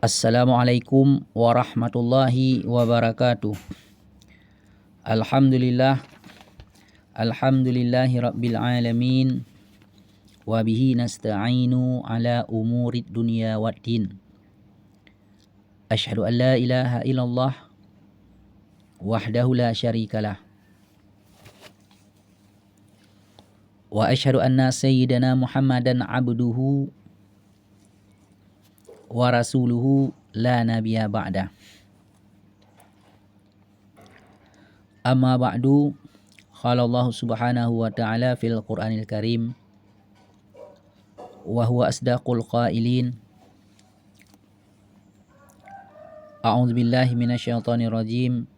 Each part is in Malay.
Assalamualaikum warahmatullahi wabarakatuh. Alhamdulillahi rabbil alamin. Wa bihi nasta'inu ala umurid dunya waddin. Asyhadu an la ilaha illallah wahdahu la syarikalah. Wa asyhadu anna sayyidana Muhammadan abduhu wa rasuluhu la nabiyya ba'da. Amma ba'du, qala Allah subhanahu wa ta'ala fil Qur'anil Karim wa huwa asdaqul qailin. A'udzu billahi minasyaitonir rajim.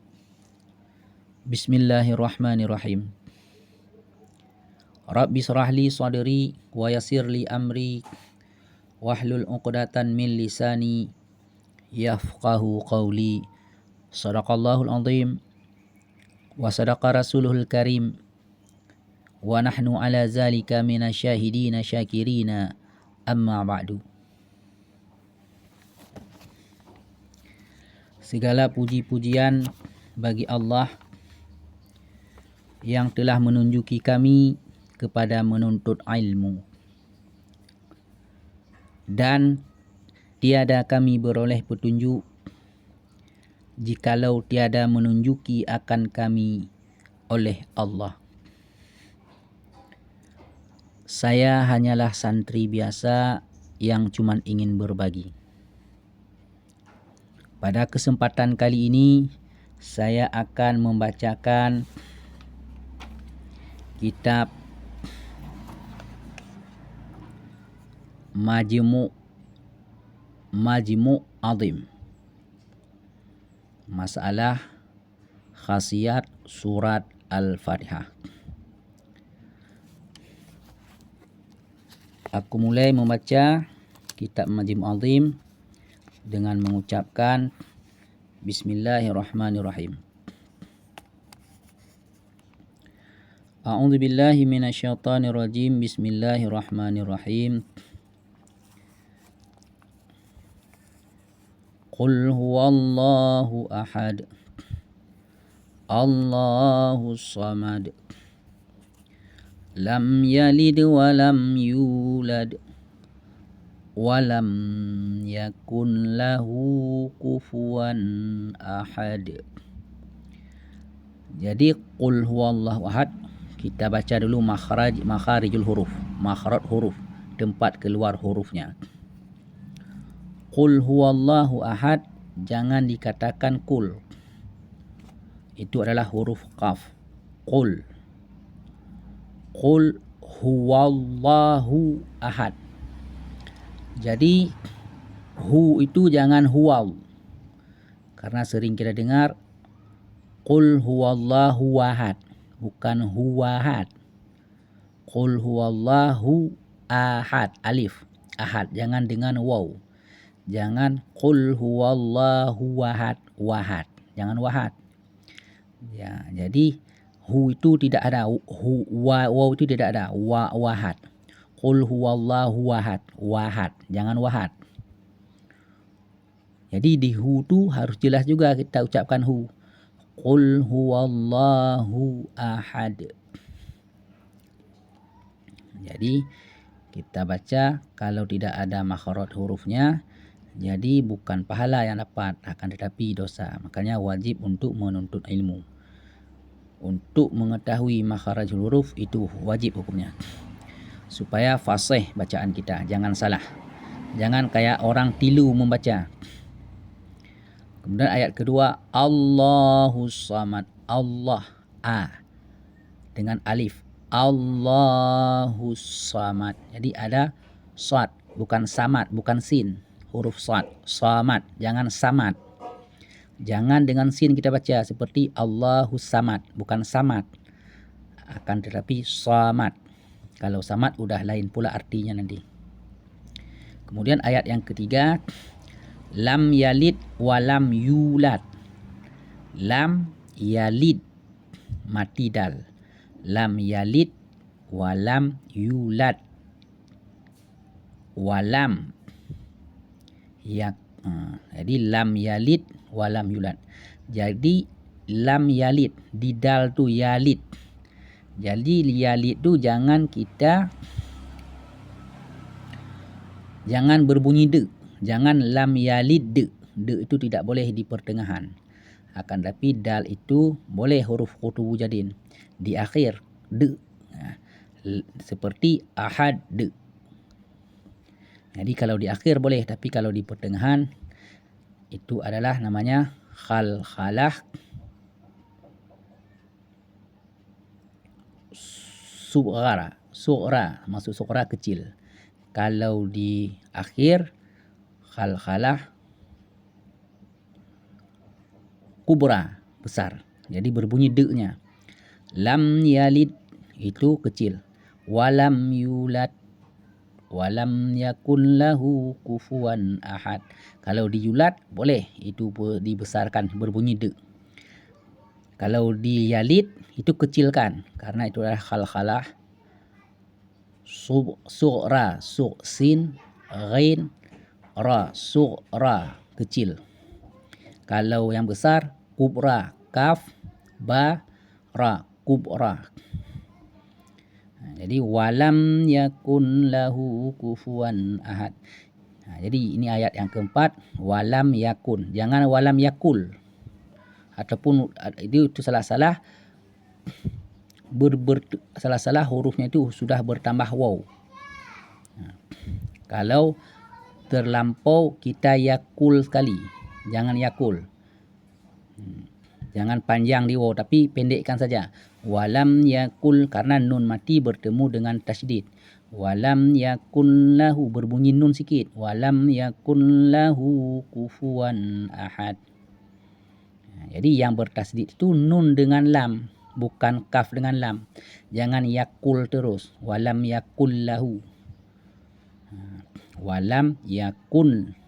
Bismillahirrahmanirrahim. Rabbi shrah li sadri wa yassir li amri wahlul 'uqdatan min lisani yafqahu qawli. Shadaqallahul azim wa sadaqa rasuluhul karim wa nahnu ala zalika minasyahidina syakirina amma ba'du. Segala puji-pujian bagi Allah yang telah menunjuki kami kepada menuntut ilmu, dan tiada kami beroleh petunjuk jikalau tiada menunjuki akan kami oleh Allah. Saya hanyalah santri biasa yang cuma ingin berbagi. Pada kesempatan kali ini saya akan membacakan kitab Majmu' Azim, masalah khasiat surat Al-Fatihah. Aku mulai membaca kitab Majmu' Azim dengan mengucapkan Bismillahirrahmanirrahim. A'udzu billahi minasyaitonir rajim. Bismillahirrahmanirrahim. Qul huwallahu ahad. Allahus samad. Lam yalid wa lam yulad wa lam yakun lahu kufuwan ahad. Jadi qul huwallahu ahad, kita baca dulu makharijul huruf, makhraj huruf, tempat keluar hurufnya. Qul huwallahu ahad, jangan dikatakan kul. Itu adalah huruf qaf. Qul huwallahu ahad. Jadi hu itu jangan huwal, karena sering kita dengar qul huwallahu ahad, bukan huwahad. Qul huwallahu ahad, alif, ahad, jangan dengan waw. Jangan qul huwallahu ahad, wahad, jangan wahad. Ya, jadi hu itu tidak ada, waw itu tidak ada, wahad. Qul huwallahu ahad, wahad, jangan wahad. Jadi di hu itu harus jelas juga kita ucapkan hu. Qul huwallahu ahad. Jadi kita baca kalau tidak ada makhraj hurufnya, jadi bukan pahala yang dapat, akan tetapi dosa. Makanya wajib untuk menuntut ilmu. Untuk mengetahui makhraj huruf itu wajib hukumnya, supaya fasih bacaan kita, jangan salah. Jangan kayak orang tilu membaca. Kemudian ayat kedua, Allahus samad. Allah, a dengan alif. Allahus samad. Jadi ada sad, bukan samad, bukan sin. Huruf sad, samad, jangan samad. Jangan dengan sin kita baca seperti Allahus samad, bukan samad. Akan tetapi samad. Kalau samad udah lain pula artinya nanti. Kemudian ayat yang ketiga, lam yalid wa lam yulad. Lam yalid, mati dal. Lam yalid wa lam yulad. Walam Jadi lam yalid walam yulad. Jadi lam yalid, di dal tu yalid. Jadi yalid tu jangan berbunyi de. Jangan lam yalid de. De itu tidak boleh di pertengahan. Akan tapi dal itu boleh huruf qutu wujadin di akhir de. Seperti ahad de. Jadi kalau di akhir boleh, tapi kalau di pertengahan itu adalah namanya khalkhalah sughra, maksud sughra kecil. Kalau di akhir khalkhalah kubra, besar. Jadi berbunyi de-nya. Lam yalid itu kecil. Walam yulad walam yakun lahu kufuwan ahad. Kalau di yulad boleh, itu dibesarkan, berbunyi de. Kalau di yalid itu kecilkan, karena itu adalah khalkhalah sughra, sin ghain ra, sughra, kecil. Kalau yang besar kubra, kaf ba ra, kubra. Jadi walam yakun lahu kufuwan ahad. Jadi ini ayat yang keempat, walam yakun. Jangan walam yakul. Ataupun itu salah-salah salah-salah hurufnya itu sudah bertambah waw. Kalau terlampau kita yakul sekali. Jangan yakul. Jangan panjang di waw, tapi pendekkan saja. Walam yakul, karena nun mati bertemu dengan tasydid. Walam yakun lahu, berbunyi nun sikit. Walam yakun lahu kufuwan ahad. Jadi yang bertasydid itu nun dengan lam, bukan kaf dengan lam. Jangan yakul terus. Walam yakul lahu. Walam yakun.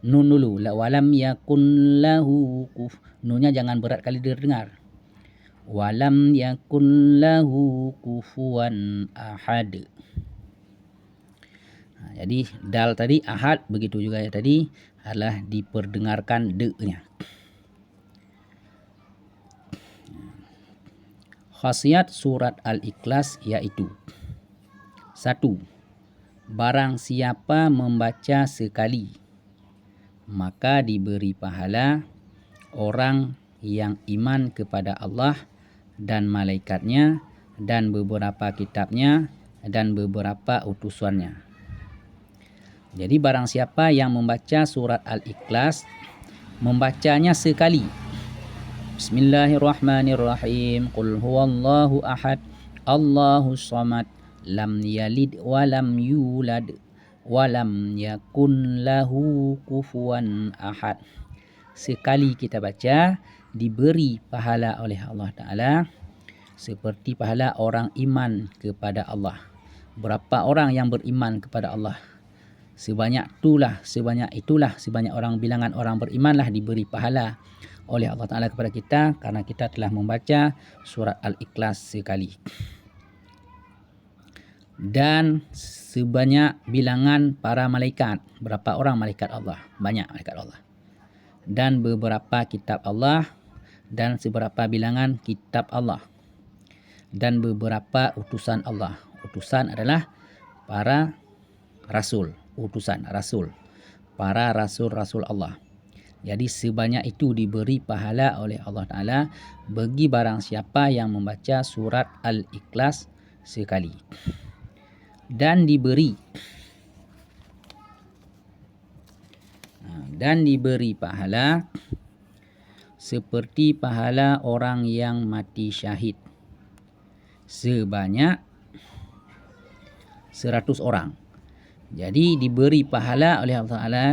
Nun dulu. Walam yakun lahu kuf. Nunnya jangan berat kali didengar. Walam yakun lahu kufuwan ahad. Jadi dal tadi ahad, begitu juga ya tadi adalah diperdengarkan de-nya. Khasiat surat Al-Ikhlas yaitu 1. Barang siapa membaca sekali, maka diberi pahala orang yang iman kepada Allah dan malaikatnya dan beberapa kitabnya dan beberapa utusannya. Jadi barang siapa yang membaca surat Al-Ikhlas, membacanya sekali. Bismillahirrahmanirrahim. Qul huwallahu ahad, Allahus samad, lam yalid walam yulad walam yakun lahu kufuwan ahad. Sekali kita baca, diberi pahala oleh Allah Ta'ala seperti pahala orang iman kepada Allah. Berapa orang yang beriman kepada Allah? Sebanyak orang, bilangan orang berimanlah diberi pahala oleh Allah Ta'ala kepada kita, karena kita telah membaca surat Al-Ikhlas sekali. Dan sebanyak bilangan para malaikat. Berapa orang malaikat Allah? Banyak malaikat Allah. Dan beberapa kitab Allah, dan seberapa bilangan kitab Allah, dan beberapa utusan Allah. Utusan adalah para rasul, utusan rasul, para rasul-rasul Allah. Jadi sebanyak itu diberi pahala oleh Allah Ta'ala bagi barang siapa yang membaca surat Al-Ikhlas sekali. Dan diberi pahala seperti pahala orang yang mati syahid sebanyak 100 orang. Jadi diberi pahala oleh Allah Ta'ala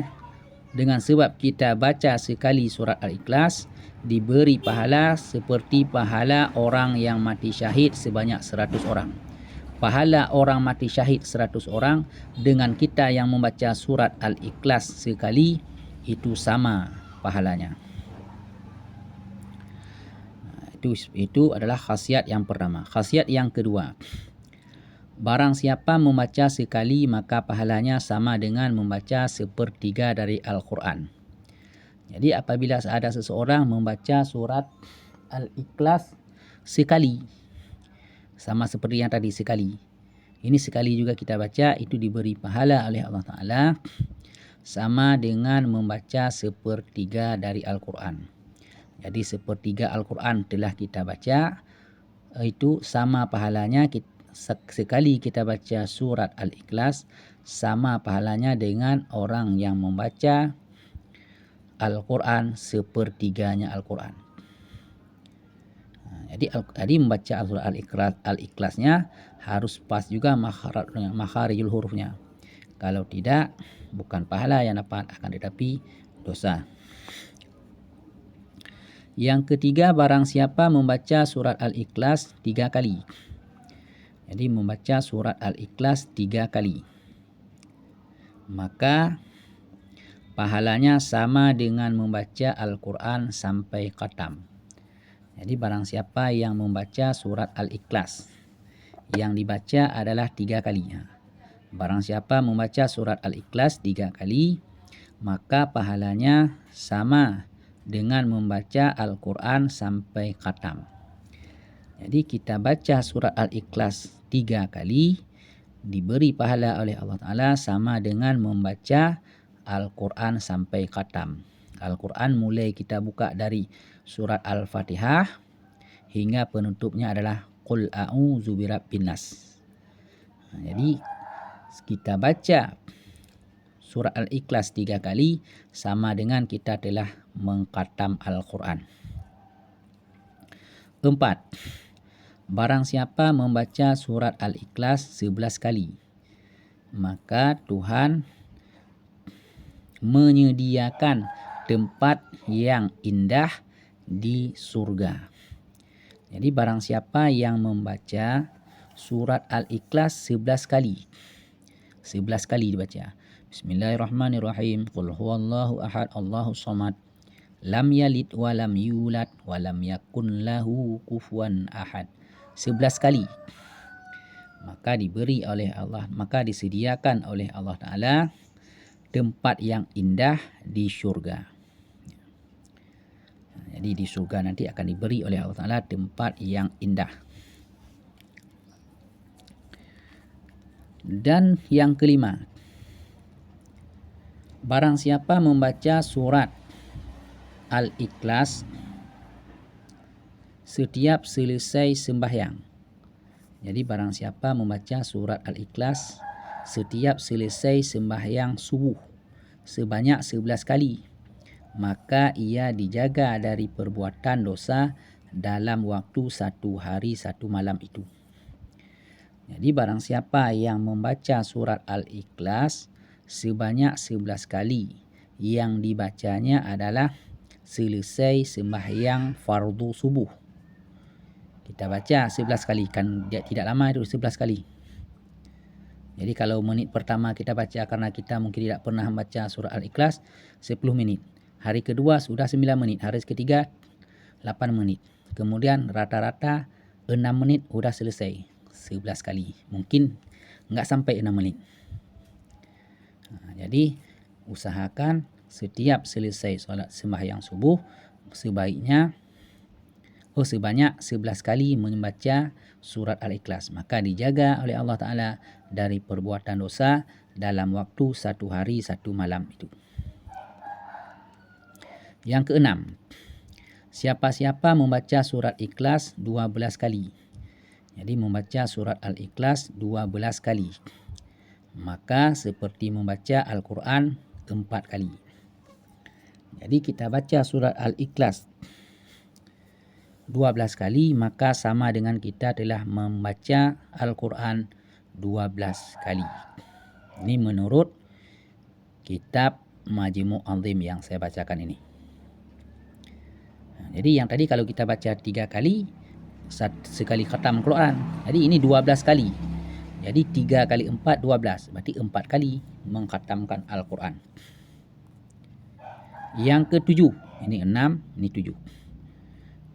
dengan sebab kita baca sekali surat Al-Ikhlas, diberi pahala seperti pahala orang yang mati syahid sebanyak 100 orang. Pahala orang mati syahid 100 orang dengan kita yang membaca surat Al-Ikhlas sekali, itu sama pahalanya. Itu adalah khasiat yang pertama. Khasiat yang kedua, Barang siapa membaca sekali maka pahalanya sama dengan membaca sepertiga dari Al-Quran. Jadi apabila ada seseorang membaca surat Al-Ikhlas sekali, sama seperti yang tadi sekali. Ini sekali juga kita baca, itu diberi pahala oleh Allah Ta'ala sama dengan membaca sepertiga dari Al-Quran. Jadi sepertiga Al-Quran telah kita baca, itu sama pahalanya. Sekali kita baca surat Al-Ikhlas, sama pahalanya dengan orang yang membaca Al-Quran sepertiganya Al-Quran. Jadi membaca surat Al-Ikhlasnya harus pas juga makharijul hurufnya. Kalau tidak, bukan pahala yang dapat, akan tetapi dosa. Yang ketiga, barang siapa membaca surat Al-Ikhlas 3 kali. Jadi membaca surat Al-Ikhlas 3 kali, maka pahalanya sama dengan membaca Al-Quran sampai khatam. Jadi barang siapa yang membaca surat Al-Ikhlas, yang dibaca adalah 3 kali. Barang siapa membaca surat Al-Ikhlas 3 kali, maka pahalanya sama dengan membaca Al-Quran sampai khatam. Jadi kita baca surat Al-Ikhlas 3 kali, diberi pahala oleh Allah Ta'ala sama dengan membaca Al-Quran sampai khatam. Al-Quran mulai kita buka dari surat Al-Fatihah hingga penutupnya adalah Qul a'udzu birabbin nas. Jadi kita baca surat Al-Ikhlas 3 kali sama dengan kita telah mengkhatam Al-Quran. 4. Barang siapa membaca surat Al-Ikhlas 11 kali, maka Tuhan menyediakan tempat yang indah di surga. Jadi barang siapa yang membaca surat Al-Ikhlas 11 kali. 11 kali dibaca. Bismillahirrahmanirrahim. Qul huwallahu ahad, Allahus samad. Lam yalid wa lam yulad wa lam yakun lahu kufuwan ahad. 11 kali. Maka disediakan oleh Allah Ta'ala tempat yang indah di syurga. Jadi di syurga nanti akan diberi oleh Allah Ta'ala tempat yang indah. Dan yang kelima, barang siapa membaca surat Al-Ikhlas setiap selesai sembahyang. Jadi barang siapa membaca surat Al-Ikhlas setiap selesai sembahyang subuh sebanyak 11 kali, maka ia dijaga dari perbuatan dosa dalam waktu 1 hari 1 malam itu. Jadi barang siapa yang membaca surat Al-Ikhlas sebanyak 11 kali, yang dibacanya adalah selesai sembahyang fardu subuh. Kita baca 11 kali, kan tidak lama itu 11 kali. Jadi kalau menit pertama kita baca karena kita mungkin tidak pernah membaca surat Al-Ikhlas 10 menit. Hari kedua sudah 9 menit, hari ketiga 8 menit. Kemudian rata-rata 6 menit sudah selesai 11 kali. Mungkin enggak sampai 6 menit. Jadi usahakan setiap selesai solat sembahyang subuh sebanyak 11 kali membaca surat Al-Ikhlas, maka dijaga oleh Allah Ta'ala dari perbuatan dosa dalam waktu 1 hari 1 malam itu. Yang keenam, siapa-siapa membaca surat Ikhlas 12 kali. Jadi membaca surat Al-Ikhlas 12 kali, maka seperti membaca Al-Quran 4 kali. Jadi kita baca surat Al-Ikhlas 12 kali, maka sama dengan kita telah membaca Al-Quran 12 kali. Ini menurut kitab Majmu' Azim yang saya bacakan ini. Jadi yang tadi kalau kita baca 3 kali, sekali khatam Al-Quran. Jadi ini 12 kali. Jadi 3 kali 4, 12. Berarti 4 kali mengkhatamkan Al-Quran. Yang ketujuh, ini 6, ini 7.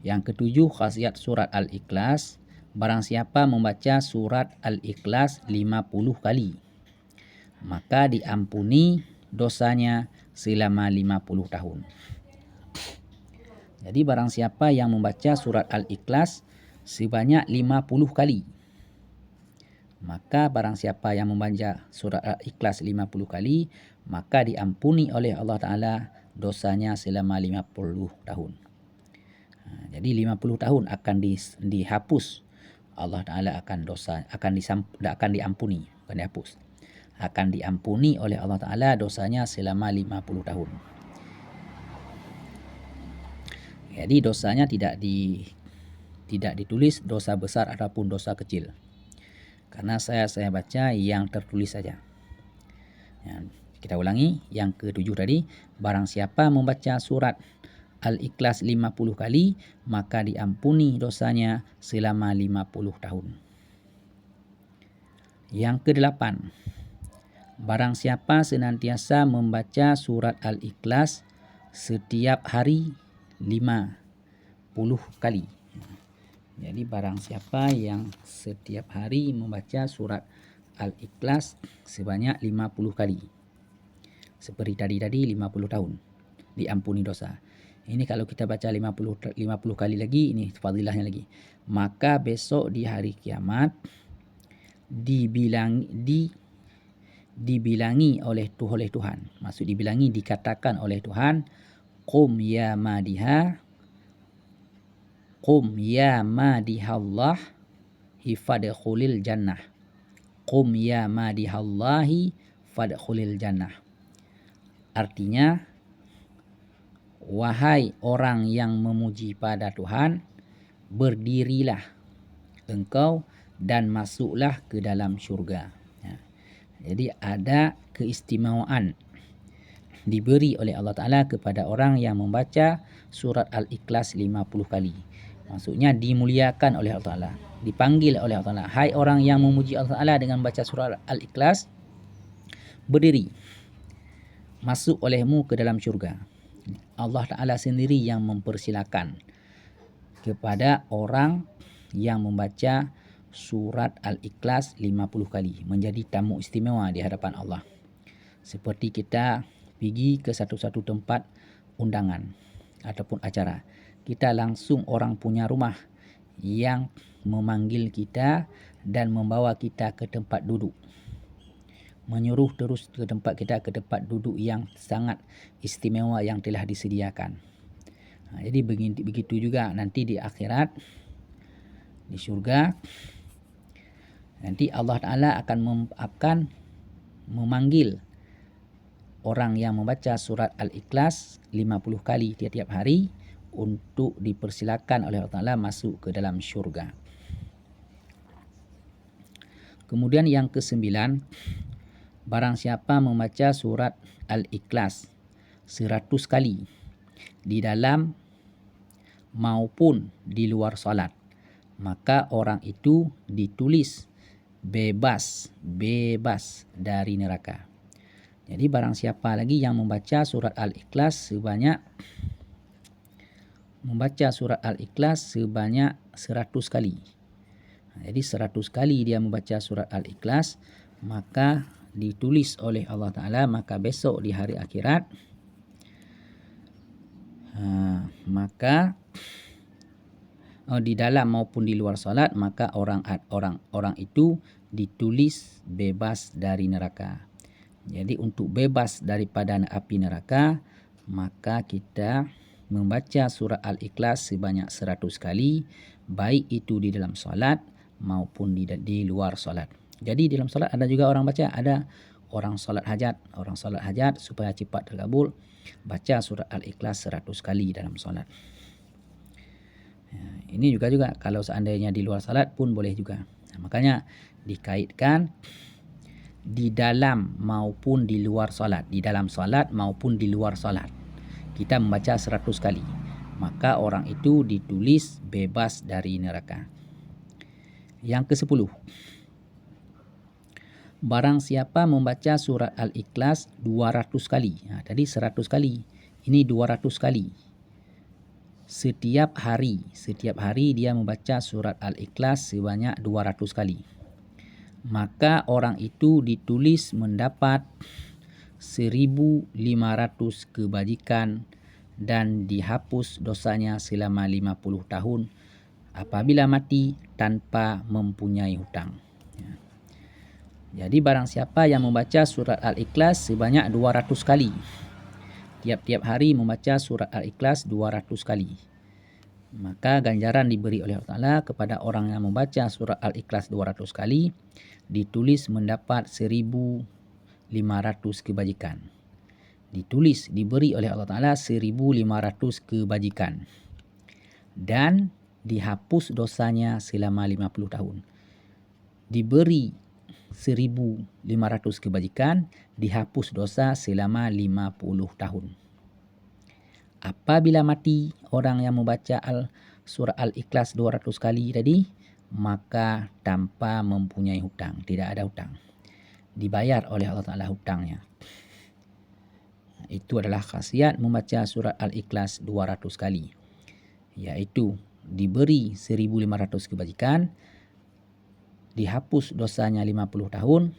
Yang ketujuh, khasiat surat Al-Ikhlas barang siapa membaca surat Al-Ikhlas 50 kali, maka diampuni dosanya selama 50 tahun. Jadi barang siapa yang membaca surat Al-Ikhlas sebanyak 50 kali, maka barang siapa yang membaca surat Al-Ikhlas 50 kali, maka diampuni oleh Allah Ta'ala dosanya selama 50 tahun. Jadi 50 tahun akan dihapus. Allah Ta'ala akan diampuni, bukan dihapus. Akan diampuni oleh Allah Ta'ala dosanya selama 50 tahun. Jadi dosanya tidak ditulis dosa besar ataupun dosa kecil. Karena saya baca yang tertulis saja. Ya, kita ulangi yang ke-7 tadi. Barang siapa membaca surat Al-Ikhlas 50 kali, maka diampuni dosanya selama 50 tahun. Yang ke-8. Barang siapa senantiasa membaca surat Al-Ikhlas setiap hari 50 kali. Jadi barang siapa yang setiap hari membaca surat Al-Ikhlas sebanyak 50 kali. Seperti tadi 50 tahun diampuni dosa. Ini kalau kita baca 50 kali lagi, ini fadilahnya lagi. Maka besok di hari kiamat dibilangi oleh Tuhan. Maksud dibilangi, dikatakan oleh Tuhan, Qum ya madihallah fadkhulil jannah. Qum ya madihallahi fadkhulil jannah. Artinya, wahai orang yang memuji pada Tuhan, berdirilah engkau dan masuklah ke dalam syurga. Jadi ada keistimewaan diberi oleh Allah Ta'ala kepada orang yang membaca surat Al-Ikhlas 50 kali. Maksudnya dimuliakan oleh Allah Ta'ala, dipanggil oleh Allah Ta'ala. Hai orang yang memuji Allah Ta'ala dengan baca surat Al-Ikhlas, berdiri, masuk olehmu ke dalam syurga. Allah Ta'ala sendiri yang mempersilakan kepada orang yang membaca surat Al-Ikhlas 50 kali menjadi tamu istimewa di hadapan Allah. Seperti kita pergi ke satu tempat undangan ataupun acara, kita langsung orang punya rumah yang memanggil kita dan membawa kita ke tempat duduk, menyuruh terus ke tempat duduk yang sangat istimewa yang telah disediakan. Jadi begitu juga nanti di akhirat, di syurga, nanti Allah Ta'ala akan memanggil orang yang membaca surat Al-Ikhlas 50 kali tiap-tiap hari untuk dipersilakan oleh Allah Ta'ala masuk ke dalam syurga. Kemudian yang ke-9, barang siapa membaca surat Al-Ikhlas 100 kali di dalam maupun di luar salat, maka orang itu ditulis bebas dari neraka. Jadi barang siapa lagi yang membaca surat Al-Ikhlas sebanyak 100 kali. Jadi 100 kali dia membaca surat Al-Ikhlas, maka ditulis oleh Allah Ta'ala, maka besok di hari akhirat, maka di dalam maupun di luar salat, maka orang itu ditulis bebas dari neraka. Jadi untuk bebas daripada api neraka, maka kita membaca surah Al-Ikhlas sebanyak 100 kali, baik itu di dalam solat maupun di luar solat. Jadi di dalam solat ada juga orang baca, ada orang solat hajat supaya cepat terkabul, baca surah Al-Ikhlas 100 kali dalam solat. Ini juga kalau seandainya di luar salat pun boleh juga. Makanya dikaitkan di dalam maupun di luar salat, di dalam salat maupun di luar salat, kita membaca 100 kali, maka orang itu ditulis bebas dari neraka. Yang ke-10, barang siapa membaca surat Al-Ikhlas 200 kali. Tadi 100 kali, ini 200 kali. setiap hari dia membaca surat Al-Ikhlas sebanyak 200 kali, maka orang itu ditulis mendapat 1.500 kebajikan dan dihapus dosanya selama 50 tahun apabila mati tanpa mempunyai hutang. Jadi barang siapa yang membaca surat Al-Ikhlas sebanyak 200 kali, tiap-tiap hari membaca surat Al-Ikhlas 200 kali, maka ganjaran diberi oleh Allah Ta'ala kepada orang yang membaca surat Al-Ikhlas 200 kali, ditulis mendapat 1.500 kebajikan. Diberi oleh Allah Ta'ala 1.500 kebajikan. Dan dihapus dosanya selama 50 tahun. Diberi 1.500 kebajikan, dihapus dosa selama 50 tahun. Apabila mati orang yang membaca surah Al-Ikhlas 200 kali tadi, maka tanpa mempunyai hutang, tidak ada hutang. Dibayar oleh Allah Ta'ala hutangnya. Itu adalah khasiat membaca surat Al-Ikhlas 200 kali. Iaitu diberi 1.500 kebajikan, dihapus dosanya 50 tahun,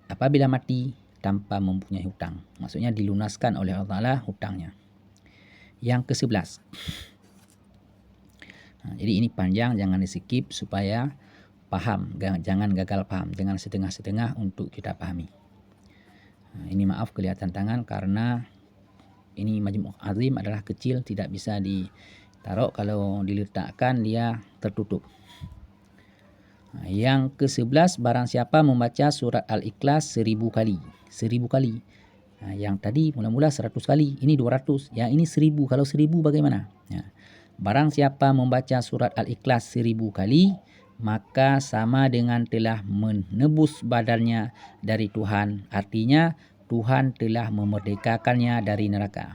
apabila mati tanpa mempunyai hutang. Maksudnya dilunaskan oleh Allah Ta'ala hutangnya. Yang ke-11. Jadi ini panjang, jangan di-skip supaya paham. Jangan gagal paham. Jangan setengah-setengah untuk kita pahami. Ini maaf kelihatan tangan karena ini Majmu' Azim adalah kecil, tidak bisa ditaruh. Kalau diletakkan dia tertutup. Yang ke-11, barang siapa membaca surat Al-Ikhlas 1.000 kali. 1.000 kali. Yang tadi mula-mula 100 kali, ini 200. Yang ini 1.000. Kalau 1.000 bagaimana? Barang siapa membaca surat Al-Ikhlas 1.000 kali, maka sama dengan telah menebus badannya dari Tuhan. Artinya Tuhan telah memerdekakannya dari neraka.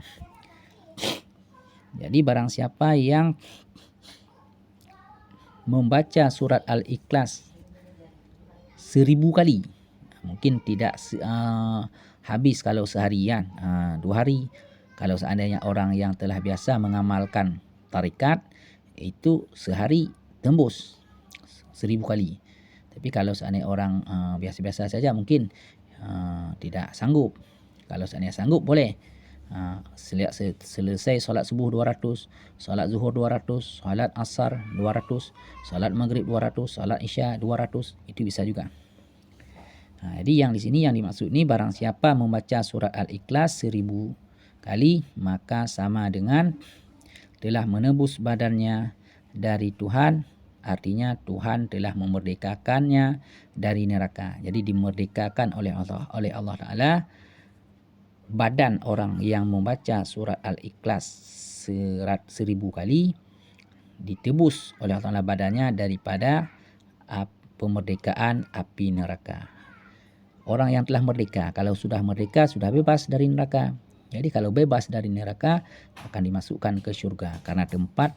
Jadi barang siapa yang membaca surat Al-Ikhlas 1.000 kali, mungkin tidak habis kalau seharian, 2 hari. Kalau seandainya orang yang telah biasa mengamalkan tarikat, itu sehari tembus 1.000 kali. Tapi kalau seandainya orang biasa-biasa saja, mungkin tidak sanggup. Kalau seandainya sanggup, boleh. Selesai solat subuh 200, solat zuhur 200, solat asar 200, solat maghrib 200, solat isya 200, itu bisa juga. Jadi yang di sini yang dimaksud ni, barang siapa membaca surat Al-Ikhlas 1.000 kali, maka sama dengan telah menebus badannya dari Tuhan. Artinya Tuhan telah memerdekakannya dari neraka. Jadi dimerdekakan oleh Allah Ta'ala badan orang yang membaca surat Al-Ikhlas 1.000 kali, ditebus oleh Allah Ta'ala badannya daripada pemerdekaan api neraka. Orang yang telah merdeka, kalau sudah merdeka, sudah bebas dari neraka. Jadi kalau bebas dari neraka, akan dimasukkan ke syurga. Karena tempat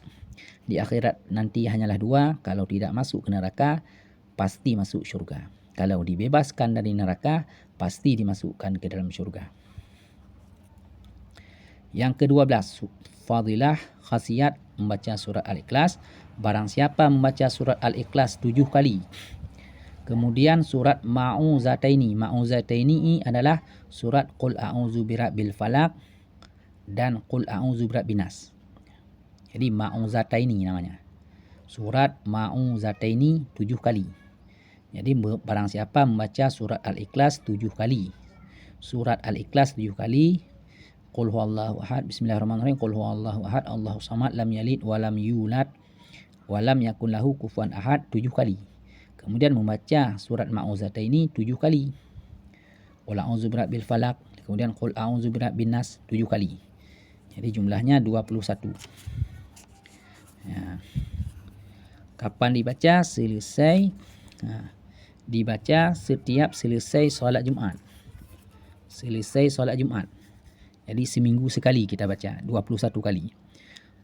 di akhirat nanti hanyalah 2. Kalau tidak masuk ke neraka, pasti masuk syurga. Kalau dibebaskan dari neraka, pasti dimasukkan ke dalam syurga. Yang ke-12, fadilah khasiat membaca surat Al-Ikhlas. Barang siapa membaca surat Al-Ikhlas 7 kali, kemudian surat Ma'uzataini. Ma'uzataini adalah surat Qul a'udzu birabbil falaq dan Qul a'udzu birabbin nas. Jadi Ma'uzataini namanya. Surat Ma'uzataini 7 kali. Jadi barang siapa membaca surat Al-Ikhlas 7 kali. Surat Al-Ikhlas 7 kali. Qul huwallahu ahad, bismillahirrahmanirrahim. Qul huwallahu ahad, Allahus samad, lam yalid wa lam yulad wa lam yakul lahu kufuwan ahad 7 kali. Kemudian membaca surat Ma'uzataini 7 kali. Qul a'udzu birabbil falaq, kemudian Qul a'udzu birabbin nas 7 kali. Jadi jumlahnya 21. Kapan dibaca? Selesai. Dibaca setiap selesai solat Jumaat. Selesai solat Jumaat. Jadi seminggu sekali kita baca 21 kali.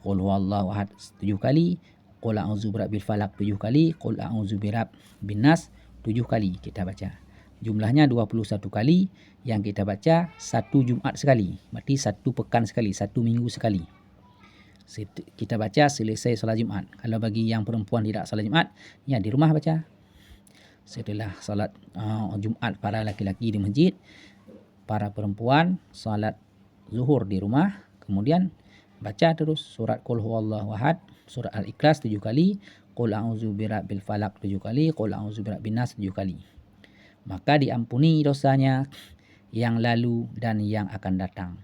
Qul huwallahu ahad 7 kali, Qul a'udzu birabbil falaq 7 kali, Qul a'udzu birabbin nas 7 kali kita baca. Jumlahnya 21 kali yang kita baca 1 Jumaat sekali. Berarti 1 pekan sekali, 1 minggu sekali. Kita baca selesai solat Jumaat. Kalau bagi yang perempuan tidak solat Jumaat, ya di rumah baca. Setelah solat Jumaat para laki-laki di masjid, para perempuan solat zuhur di rumah, kemudian baca terus surat Qul huwallahu ahad, surat Al-Ikhlas 7 kali, Qul a'udzu birabbil falaq 7 kali, Qul a'udzu birabbin nas 7 kali. Maka diampuni dosanya yang lalu dan yang akan datang,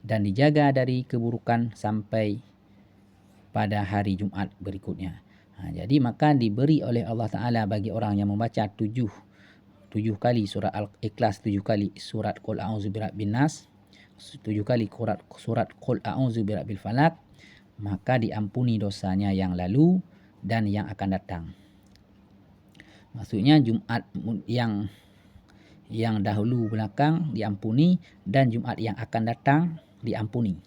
dan dijaga dari keburukan sampai pada hari Jumaat berikutnya. Jadi maka diberi oleh Allah Ta'ala bagi orang yang membaca 7 kali surat Al-Ikhlas, 7 kali surat Qul a'udzu birabbin nas, 7 kali surat Qul a'udzu birabbil falaq, maka diampuni dosanya yang lalu dan yang akan datang. Maksudnya Jumaat yang dahulu belakang diampuni, dan Jumaat yang akan datang diampuni.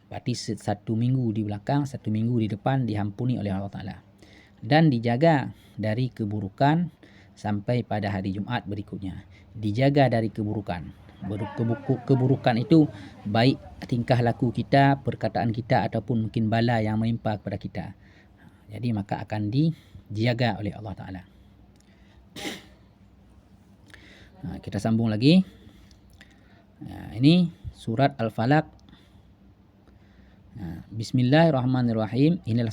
Berarti 1 minggu di belakang, 1 minggu di depan diampuni oleh Allah Ta'ala. Dan dijaga dari keburukan sampai pada hari Jumaat berikutnya. Dijaga dari keburukan. Keburukan itu baik tingkah laku kita, perkataan kita, ataupun mungkin bala yang menimpa kepada kita. Jadi maka akan dijaga oleh Allah Ta'ala. Kita sambung lagi. Ini surat Al-Falaq. Bismillahirrahmanirrahim. Inilah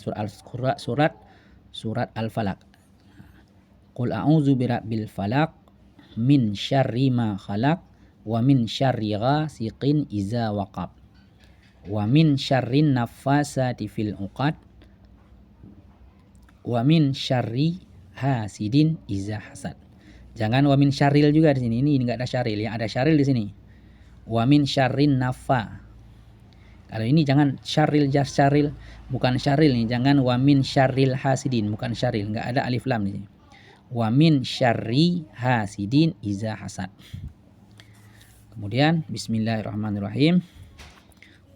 surat Al-Falaq. Qul a'udzu birabbil falaq min syarri ma khalaq wa min syarri ghasiqin iza waqab wa min syarrin naffasati fil 'uqad wa min syarri hasidin iza hasad. Jangan wa min syarril juga di sini. Ini enggak ada syarril, yang ada syarril di sini. Wa min syarrin nafa. Kalau ini jangan syarril, bukan syarril nih. Jangan wa min syarril hasidin, bukan syarril, enggak ada alif lam di sini. Wa min syarri hasidin iza hasad. Kemudian bismillahirrahmanirrahim.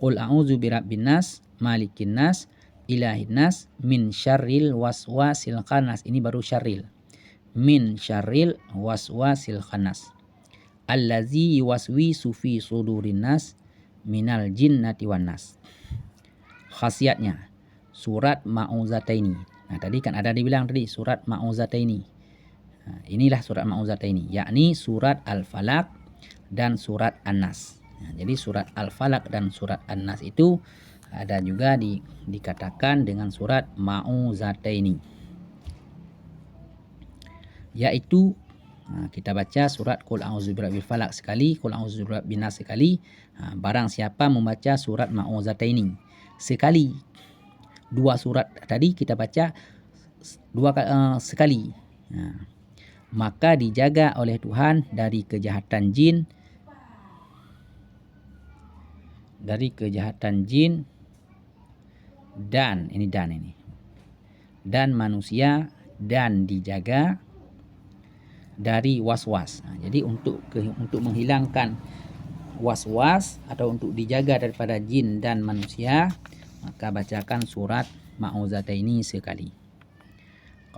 Qul a'udzu birabbin nas, malikin nas, ilahin nas, min syarril waswasil khannas. Ini baru syarril. Min syarril waswasil khannas allazi yuwaswisu fi sudurin nas minal jinnati wan nas. Khasiatnya surat Ma'uzataini. Tadi kan ada dibilang tadi surat Ma'uzataini. Inilah surat Ma'uzataini, yakni surat Al-Falaq dan surat An-Nas. Jadi surat Al-Falaq dan surat An-Nas itu ada juga dikatakan dengan surat Ma'uzataini, yaitu kita baca surat Qul a'udzu birabbil falaq sekali, Qul a'udzu birabbin nas sekali. Barang siapa membaca surat Ma'uzataini sekali, 2 surat tadi kita baca sekali, maka dijaga oleh Tuhan dari kejahatan jin, dan manusia, dan dijaga dari was-was. Jadi untuk menghilangkan was-was atau untuk dijaga daripada jin dan manusia, maka bacakan surat Ma'uzataini sekali.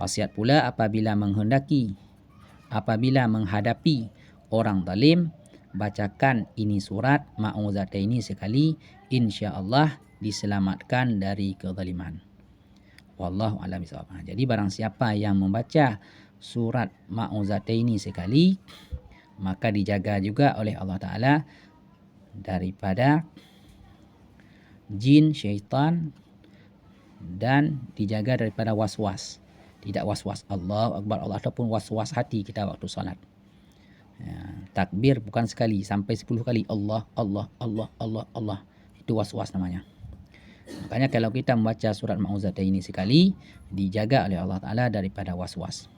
Khasiat pula apabila menghadapi orang zalim, bacakan ini surat Ma'uzataini sekali, insya-Allah diselamatkan dari kezaliman. Wallahu a'lam bishawab. Jadi barang siapa yang membaca surat Ma'uzataini sekali, maka dijaga juga oleh Allah Ta'ala daripada jin, syaitan, dan dijaga daripada was-was. Tidak was-was Allahu Akbar Allah ataupun was-was hati kita waktu salat. Takbir bukan sekali, sampai 10 kali Allah, Allah, Allah, Allah, Allah. Itu was-was namanya. Makanya kalau kita membaca surat Ma'uzataini sekali, dijaga oleh Allah Ta'ala daripada was-was.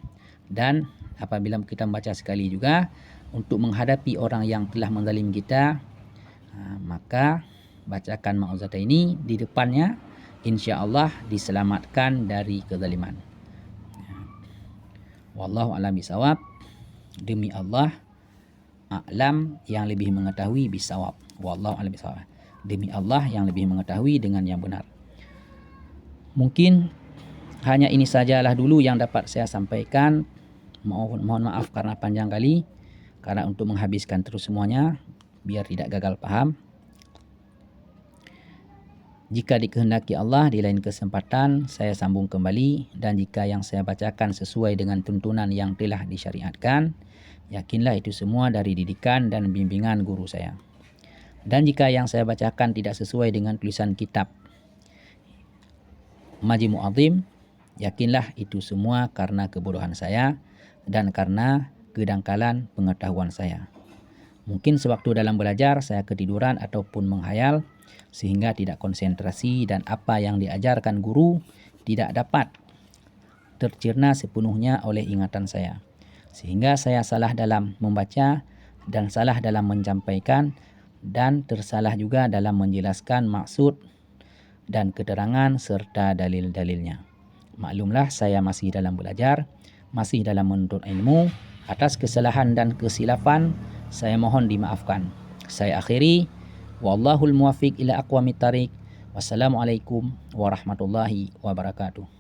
Dan apabila kita membaca sekali juga untuk menghadapi orang yang telah menzalim kita, maka bacakan Ma'uzataini di depannya, insya-Allah diselamatkan dari kezaliman. Wallahu a'lam bishawab. Demi Allah a'lam, yang lebih mengetahui bisawab. Wallahu a'lam bishawab. Demi Allah yang lebih mengetahui dengan yang benar. Mungkin hanya ini sajalah dulu yang dapat saya sampaikan. Mohon maaf karena panjang kali, karena untuk menghabiskan terus semuanya biar tidak gagal paham. Jika dikehendaki Allah di lain kesempatan, saya sambung kembali, dan jika yang saya bacakan sesuai dengan tuntunan yang telah disyariatkan, yakinlah itu semua dari didikan dan bimbingan guru saya. Dan jika yang saya bacakan tidak sesuai dengan tulisan kitab Majmu' Azim, yakinlah itu semua karena kebodohan saya dan karena kedangkalan pengetahuan saya. Mungkin sewaktu dalam belajar saya ketiduran ataupun menghayal sehingga tidak konsentrasi dan apa yang diajarkan guru tidak dapat tercerna sepenuhnya oleh ingatan saya. Sehingga saya salah dalam membaca dan salah dalam menyampaikan dan tersalah juga dalam menjelaskan maksud dan keterangan serta dalil-dalilnya. Maklumlah saya masih dalam belajar, masih dalam menuntut ilmu. Atas kesalahan dan kesilapan saya mohon dimaafkan. Saya akhiri, wallahul muwaffiq ila aqwamit thariq. Wassalamualaikum warahmatullahi wabarakatuh.